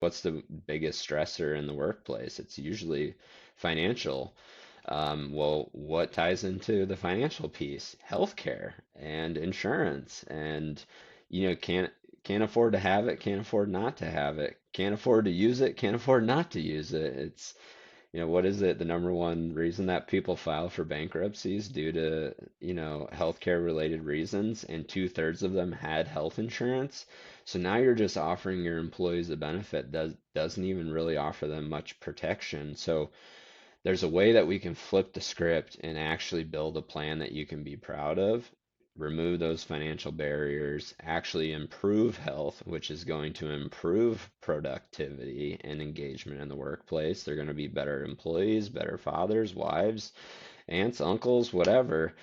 what's the biggest stressor in the workplace? It's usually financial. Well, what ties into the financial piece? Healthcare and insurance, and can't afford to have it, can't afford not to have it, can't afford to use it, can't afford not to use it. It's what is it? The number one reason that people file for bankruptcies due to, healthcare related reasons, and two-thirds of them had health insurance. So now you're just offering your employees a benefit that doesn't even really offer them much protection. So there's a way that we can flip the script and actually build a plan that you can be proud of, remove those financial barriers, actually improve health, which is going to improve productivity and engagement in the workplace. They're going to be better employees, better fathers, wives, aunts, uncles, whatever,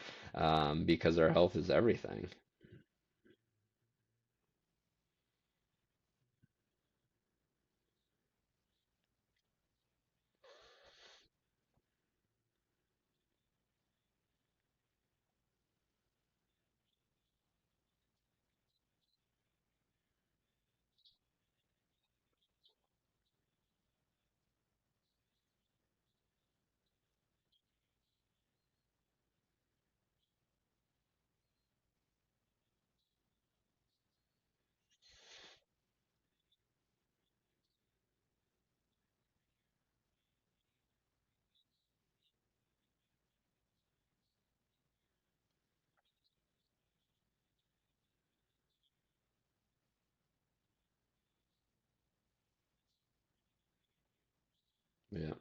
because our health is everything. Yeah.